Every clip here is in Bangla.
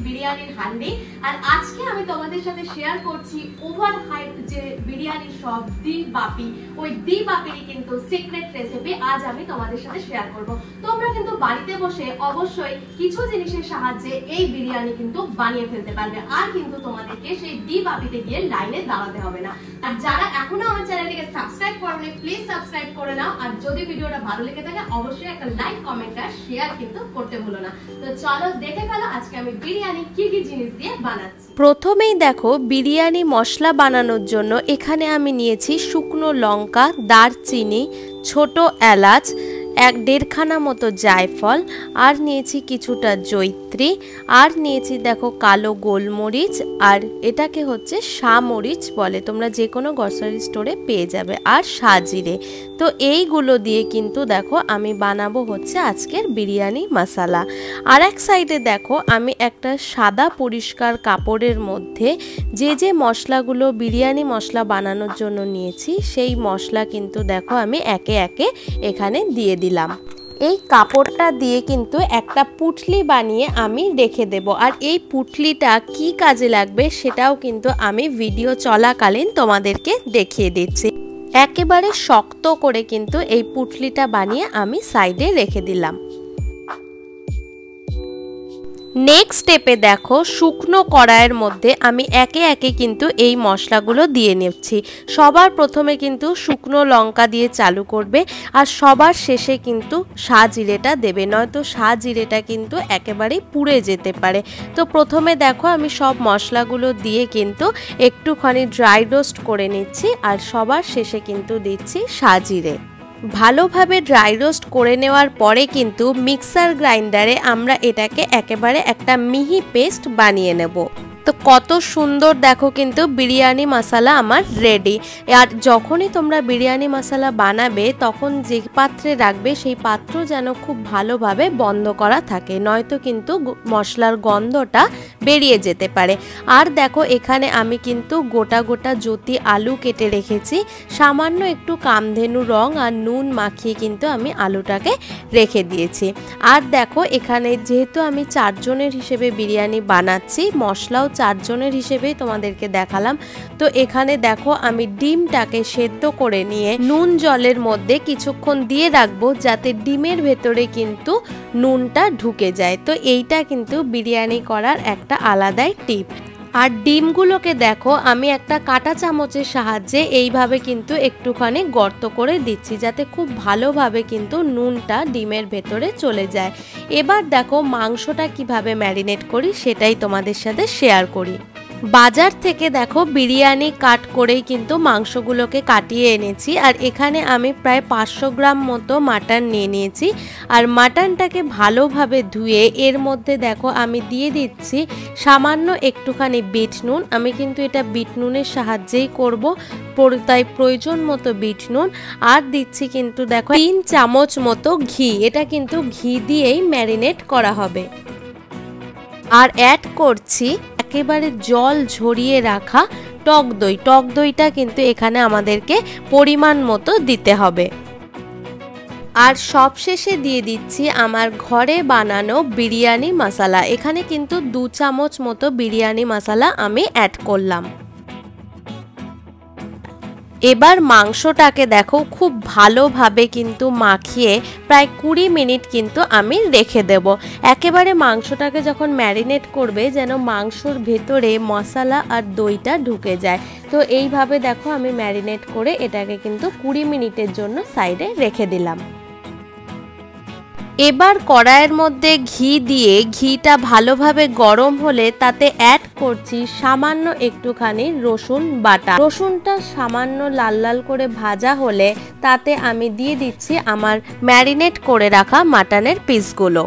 বিরিয়ানির হান্ডি। আর আজকে আমি তোমাদের সাথে শেয়ার করছি ওভার হাইপ যে বিরিয়ানি শপ দি বাপি, ওই দি বাপিরই কিন্তু সিক্রেট রেসিপি আজ আমি তোমাদের সাথে শেয়ার করব। তোমরা কিন্তু বাড়িতে বসে অবশ্যই কিছু জিনিসের সাহায্যে এই বিরিয়ানি কিন্তু বানিয়ে ফেলতে পারবে, আর কিন্তু তোমাদেরকে সেই দি বাপিতে গিয়ে লাইনে দাঁড়াতে হবে না। আর যারা এখনো আমার চ্যানেলটিকে সাবস্ক্রাইব করোনি প্লিজ সাবস্ক্রাইব করে নাও, আর যদি ভিডিওটা ভালো লেগে থাকে অবশ্যই একটা লাইক কমেন্ট আর শেয়ার কিন্তু করতে ভুলো না। তো চলো দেখে ফেলো আজকে আমি বিরিয়ানি কি কি জিনিস দিয়ে বানাচ্ছি। প্রথমেই দেখো বিরিয়ানি মশলা বানানোর জন্য এখানে আমি নিয়েছি শুকনো লঙ্কা, দারচিনি, ছোট এলাচ, 1-1.5 খানা মতো জায়ফল, আর নিয়েছি কিছুটা জয়িত্রী, আর নিয়েছি দেখো কালো গোলমরিচ, আর এটাকে হচ্ছে শামরিচ বলে, তোমরা যে কোনো গ্রসারি স্টোরে পেয়ে যাবে, আর সাজিরে। তো এইগুলো দিয়ে কিন্তু দেখো আমি বানাবো হচ্ছে আজকের বিরিয়ানি মশলা। আর এক সাইডে দেখো আমি একটা সাদা পরিষ্কার কাপড়ের মধ্যে যে মশলাগুলো বিরিয়ানি মশলা বানানোর জন্য নিয়েছি সেই মশলা কিন্তু দেখো আমি একে একে এখানে দিয়ে দিলাম। এই কাপড়টা দিয়ে কিন্তু একটা পুটলি বানিয়ে আমি রেখে দেব, আর এই পুটলিটা কি কাজে লাগবে সেটাও কিন্তু আমি ভিডিও চলাকালীন তোমাদেরকে দেখিয়ে দিচ্ছি। একেবারে শক্ত করে কিন্তু এই পুটলিটা বানিয়ে আমি সাইডে রেখে দিলাম। নেক্সট স্টেপে দেখো শুকনো কড়াইয়ের মধ্যে আমি একে একে কিন্তু এই মশলাগুলো দিয়ে নিচ্ছি। সবার প্রথমে কিন্তু শুকনো লঙ্কা দিয়ে চালু করবে, আর সবার শেষে কিন্তু সাজিরেটা দেবে, নয়তো সাজিরেটা কিন্তু একেবারেই পুড়ে যেতে পারে। তো প্রথমে দেখো আমি সব মশলাগুলো দিয়ে কিন্তু একটুখানি ড্রাই রোস্ট করে নিচ্ছি, আর সবার শেষে কিন্তু দিচ্ছি সাজিরে। ভালোভাবে ড্রাই রোস্ট করে নেওয়ার পরে কিন্তু মিক্সার গ্রাইন্ডারে আমরা এটাকে একেবারে একটা মিহি পেস্ট বানিয়ে নেব। তো কত সুন্দর দেখো কিন্তু বিরিয়ানি মশলা আমার রেডি। আর যখনই তোমরা বিরিয়ানি মশলা বানাবে তখন যে পাত্রে রাখবে সেই পাত্র যেন খুব ভালোভাবে বন্ধ করা থাকে, নয়তো কিন্তু মশলার গন্ধটা বেরিয়ে যেতে পারে। আর দেখো এখানে আমি কিন্তু গোটা গোটা জ্যোতি আলু কেটে রেখেছি, সামান্য একটু কামধেনু রং আর নুন মাখিয়ে কিন্তু আমি আলুটাকে রেখে দিয়েছি। আর দেখো এখানে যেহেতু আমি 4 জনের হিসেবে বিরিয়ানি বানাচ্ছি, মশলাও 4 জনের হিসেবেই তোমাদেরকে দেখালাম। তো এখানে দেখো আমি ডিমটাকে সেদ্ধ করে নিয়ে নুন জলের মধ্যে কিছুক্ষণ দিয়ে রাখবো, যাতে ডিমের ভেতরে কিন্তু নুনটা ঢুকে যায়। তো এইটা কিন্তু বিরিয়ানি করার একটা আলাদাই টিপ। আর ডিমগুলোকে দেখো আমি একটা কাঁটা চামচের সাহায্যে এইভাবে কিন্তু একটুখানি গর্ত করে দিচ্ছি, যাতে খুব ভালোভাবে কিন্তু নুনটা ডিমের ভেতরে চলে যায়। এবার দেখো মাংসটা কিভাবে ম্যারিনেট করি সেটাই তোমাদের সাথে শেয়ার করি। বাজার থেকে দেখো বিরিয়ানি কাট করেই কিন্তু মাংসগুলোকে কাটিয়ে এনেছি, আর এখানে আমি প্রায় 500 গ্রাম মতো মাটন নিয়ে নিয়েছি। আর মাটনটাকে ভালোভাবে ধুয়ে এর মধ্যে দেখো আমি দিয়ে দিচ্ছি সামান্য একটুখানি বিট নুন। আমি কিন্তু এটা বিট নুনের সাহায্যেই করব, তাই প্রয়োজন মতো বিট নুন। আর দিচ্ছি কিন্তু দেখো 3 চামচ মতো ঘি, এটা কিন্তু ঘি দিয়েই ম্যারিনেট করা হবে। আর অ্যাড করছি একেবারে জল ঝরিয়ে রাখা টক দই। টক দইটা কিন্তু এখানে আমাদেরকে পরিমাণ মতো দিতে হবে। আর সবশেষে দিয়ে দিচ্ছি আমার ঘরে বানানো বিরিয়ানি মশলা। এখানে কিন্তু 2 চামচ মতো বিরিয়ানি মশলা আমি অ্যাড করলাম। এবার মাংসটাকে দেখো খুব ভালোভাবে কিন্তু মাখিয়ে প্রায় 20 মিনিট কিন্তু আমি রেখে দেব। একেবারে মাংসটাকে যখন ম্যারিনেট করবে যেন মাংসর ভেতরে মশলা আর দইটা ঢুকে যায়। তো এইভাবে দেখো আমি ম্যারিনেট করে এটাকে কিন্তু 20 মিনিটের জন্য সাইডে রেখে দিলাম। এবার কড়াইয়ের মধ্যে ঘি দিয়ে ঘিটা ভালোভাবে গরম হলে তাতে অ্যাড করছি সামান্য একটুখানি রসুন বাটা। রসুনটা সামান্য লাল লাল করে ভাজা হলে তাতে আমি দিয়ে দিচ্ছি আমার ম্যারিনেট করে রাখা মাটনের পিসগুলো।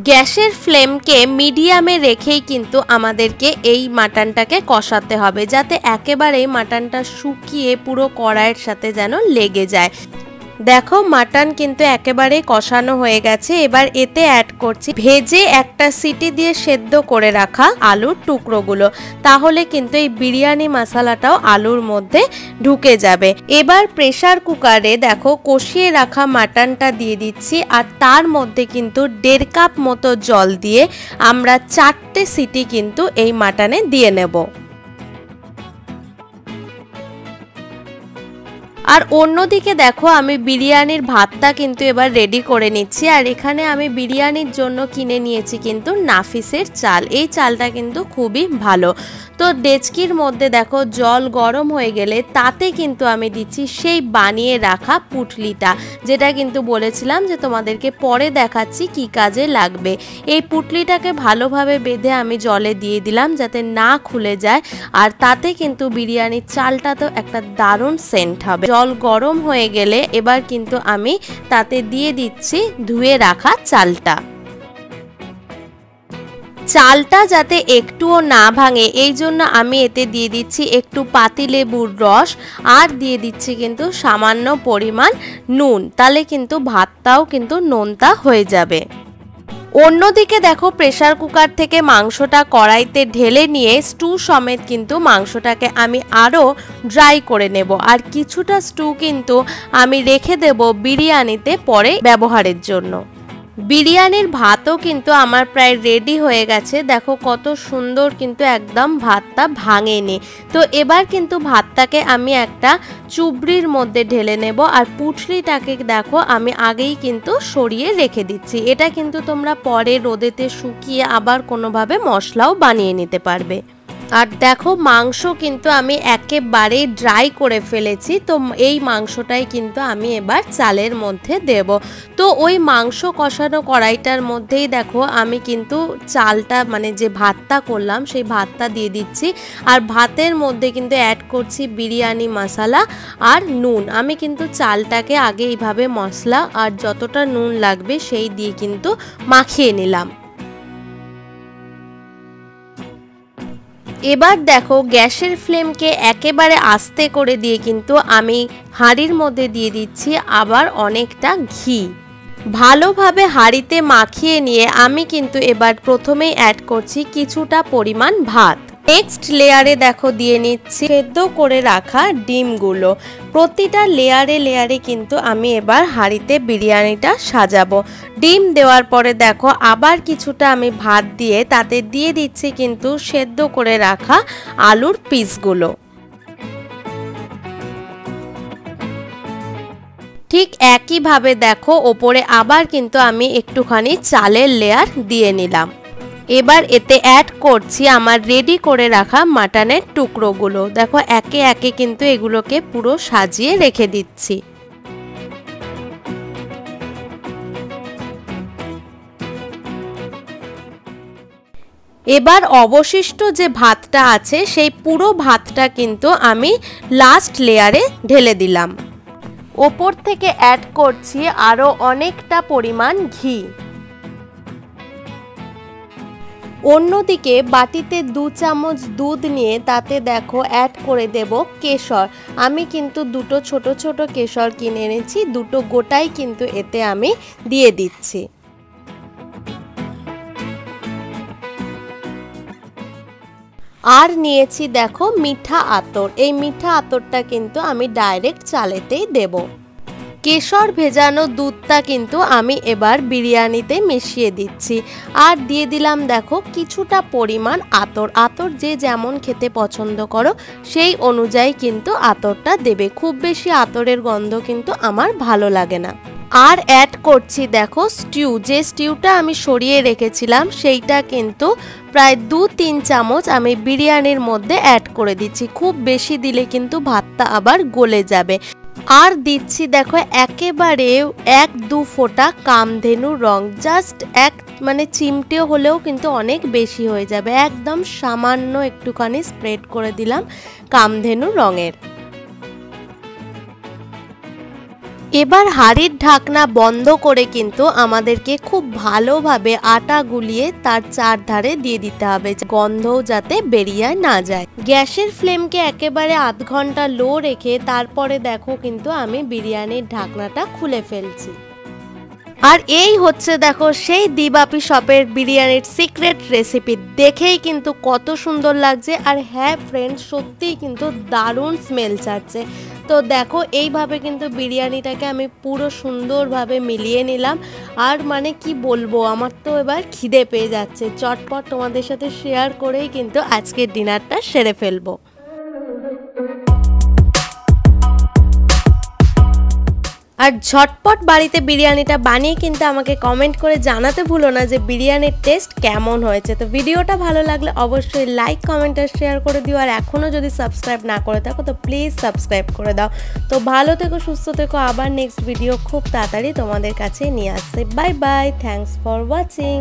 গ্যাসের ফ্লেমকে মিডিয়ামে রেখেই কিন্তু আমাদেরকে এই মাটনটাকে কষাতে হবে, যাতে একেবারেই মাটনটা শুকিয়ে পুরো কড়াইয়ের সাথে যেন লেগে যায়। দেখো মাটন কিন্তু একেবারে কষানো হয়ে গেছে। এবার এতে অ্যাড করছি ভেজে একটা সিটি দিয়ে সেদ্ধ করে রাখা আলুর টুকরোগুলো, তাহলে কিন্তু এই বিরিয়ানি মশলাটাও আলুর মধ্যে ঢুকে যাবে। এবার প্রেসার কুকারে দেখো কষিয়ে রাখা মাটনটা দিয়ে দিচ্ছি, আর তার মধ্যে কিন্তু 1.5 কাপ মতো জল দিয়ে আমরা 4টে সিটি কিন্তু এই মাটনে দিয়ে নেব। আর অন্যদিকে দেখো আমি বিরিয়ানির ভাতটা কিন্তু এবার রেডি করে নিচ্ছি। আর এখানে আমি বিরিয়ানির জন্য কিনে নিয়েছি কিন্তু নাফিসের চাল। এই চালটা কিন্তু খুবই ভালো। তো ডেচকির মধ্যে দেখো জল গরম হয়ে গেলে তাতে কিন্তু আমি দিচ্ছি সেই বানিয়ে রাখা পুটলিটা, যেটা কিন্তু বলেছিলাম যে তোমাদেরকে পরে দেখাচ্ছি কি কাজে লাগবে। এই পুটলিটাকে ভালোভাবে বেঁধে আমি জলে দিয়ে দিলাম যাতে না খুলে যায়, আর তাতে কিন্তু বিরিয়ানির চালটা তো একটা দারুণ সেন্ট হবে। জল গরম হয়ে গেলে এবার কিন্তু আমি তাতে দিয়ে দিচ্ছি ধুয়ে রাখা চালটা। চালটা যাতে একটুও না ভাঙে এই জন্য আমি এতে দিয়ে দিচ্ছি একটু পাতিলেবুর রস, আর দিয়ে দিচ্ছি কিন্তু সামান্য পরিমাণ নুন, তাহলে কিন্তু ভাতটাও কিন্তু নোনতা হয়ে যাবে। অন্যদিকে দেখো প্রেসার কুকার থেকে মাংসটা কড়াইতে ঢেলে নিয়ে স্টু সমেত কিন্তু মাংসটাকে আমি আরও ড্রাই করে নেব, আর কিছুটা স্টু কিন্তু আমি রেখে দেব বিরিয়ানিতে পরে ব্যবহারের জন্য। বিরিয়ানির ভাতও কিন্তু আমার প্রায় রেডি হয়ে গেছে। দেখো কত সুন্দর কিন্তু একদম ভাতটা ভাঙেনি। তো এবার কিন্তু ভাতটাকে আমি একটা চুবড়ির মধ্যে ঢেলে নেব, আর পুটলিটাকে দেখো আমি আগেই কিন্তু সরিয়ে রেখে দিচ্ছি। এটা কিন্তু তোমরা পরে রোদেতে শুকিয়ে আবার কোনোভাবে মশলাও বানিয়ে নিতে পারবে। আর দেখো মাংস কিন্তু আমি একেবারে ড্রাই করে ফেলেছি। তো এই মাংসটাই কিন্তু আমি এবার চালের মধ্যে দেব। তো ওই মাংস কষানো কড়াইটার মধ্যেই দেখো আমি কিন্তু চালটা মানে যে ভাতটা করলাম সেই ভাতটা দিয়ে দিচ্ছি, আর ভাতের মধ্যে কিন্তু অ্যাড করছি বিরিয়ানি মশলা আর নুন। আমি কিন্তু চালটাকে আগে এইভাবে মশলা আর যতটা নুন লাগবে সেই দিয়ে কিন্তু মাখিয়ে নিলাম। এবার দেখো গ্যাসের ফ্লেমকে একেবারে আস্তে করে দিয়ে কিন্তু আমি হাঁড়ির মধ্যে দিয়ে দিচ্ছি আবার অনেকটা ঘি। ভালোভাবে হাঁড়িতে মাখিয়ে নিয়ে আমি কিন্তু এবার প্রথমেই অ্যাড করছি কিছুটা পরিমাণ ভাত। নেক্সট লেয়ারে দেখো দিয়ে নিচ্ছি সেদ্ধ করে রাখা ডিমগুলো। প্রতিটা লেয়ারে লেয়ারে কিন্তু আমি এবার হাঁড়িতে বিরিয়ানিটা সাজাবো। ডিম দেওয়ার পরে দেখো আবার কিছুটা আমি ভাত দিয়ে তাতে দিয়ে দিচ্ছি কিন্তু সেদ্ধ করে রাখা আলুর পিসগুলো। ঠিক একইভাবে দেখো ওপরে আবার কিন্তু আমি একটুখানি চালের লেয়ার দিয়ে নিলাম। এবার এতে অ্যাড করছি আমার রেডি করে রাখা মাটনের টুকরোগুলো। দেখো একে একে কিন্তু এগুলোকে পুরো সাজিয়ে রেখে দিচ্ছি। এবার অবশিষ্ট যে ভাতটা আছে সেই পুরো ভাতটা কিন্তু আমি লাস্ট লেয়ারে ঢেলে দিলাম। ওপর থেকে অ্যাড করছি আরও অনেকটা পরিমাণ ঘি। অন্যদিকে বাটিতে 2 চামচ দুধ নিয়ে তাতে দেখো অ্যাড করে দেব কেশর। আমি কিন্তু দুটো ছোট ছোট কেশর কিনে এনেছি, দুটো গোটাই কিন্তু এতে আমি দিয়ে দিচ্ছি। আর নিয়েছি দেখো মিঠা আতর। এই মিঠা আতরটা কিন্তু আমি ডাইরেক্ট চালেতেই দেব। কেশর ভেজানো দুধটা কিন্তু আমি এবার বিরিয়ানিতে মিশিয়ে দিচ্ছি, আর দিয়ে দিলাম দেখো কিছুটা পরিমাণ আতর। আতর যে যেমন খেতে পছন্দ করো সেই অনুযায়ী কিন্তু আতরটা দেবে। খুব বেশি আতরের গন্ধ কিন্তু আমার ভালো লাগে না। আর অ্যাড করছি দেখো স্টিউ। যে স্টিউটা আমি সরিয়ে রেখেছিলাম সেইটা কিন্তু প্রায় 2-3 চামচ আমি বিরিয়ানির মধ্যে অ্যাড করে দিচ্ছি। খুব বেশি দিলে কিন্তু ভাতটা আবার গলে যাবে। আর দিচ্ছি দেখো একেবারে 1-2 ফোঁটা কামধেনু রং। জাস্ট এক মানে চিমটে হলেও কিন্তু অনেক বেশি হয়ে যাবে। একদম সামান্য একটুখানি স্প্রেড করে দিলাম কামধেনু রঙের। এবার হাঁড়ির ঢাকনা বন্ধ করে কিন্তু আমাদেরকে খুব ভালোভাবে আটা গুলিয়ে তার চারধারে দিয়ে দিতে হবে, গন্ধও যাতে বেরিয়ে না যায়। গ্যাসের ফ্লেমকে একেবারে আধ ঘন্টা লো রেখে তারপরে দেখো কিন্তু আমি বিরিয়ানির ঢাকনাটা খুলে ফেলছি। আর এই হচ্ছে দেখো সেই দি বাপি শপের বিরিয়ানির সিক্রেট রেসিপি। দেখেই কিন্তু কত সুন্দর লাগছে, আর হ্যাঁ ফ্রেন্ড, সত্যিই কিন্তু দারুণ স্মেল ছাড়ছে। তো দেখো এইভাবে কিন্তু বিরিয়ানিটাকে আমি পুরো সুন্দরভাবে মিলিয়ে নিলাম। আর মানে কি বলবো, আমার তো এবার খিদে পেয়ে যাচ্ছে। চটপট তোমাদের সাথে শেয়ার করেই কিন্তু আজকের ডিনারটা সেরে ফেলবো। আর ঝটপট বাড়িতে বিরিয়ানিটা বানিয়ে কিন্তু আমাকে কমেন্ট করে জানাতে ভুলো না যে বিরিয়ানির টেস্ট কেমন হয়েছে। তো ভিডিওটা ভালো লাগলে অবশ্যই লাইক, কমেন্ট আর শেয়ার করে দিও। আর এখনও যদি সাবস্ক্রাইব না করে থাকো তো প্লিজ সাবস্ক্রাইব করে দাও। তো ভালো থেকো, সুস্থ থেকো। আবার নেক্সট ভিডিও খুব তাড়াতাড়ি তোমাদের কাছে নিয়ে আসছে। Bye bye, thanks for watching.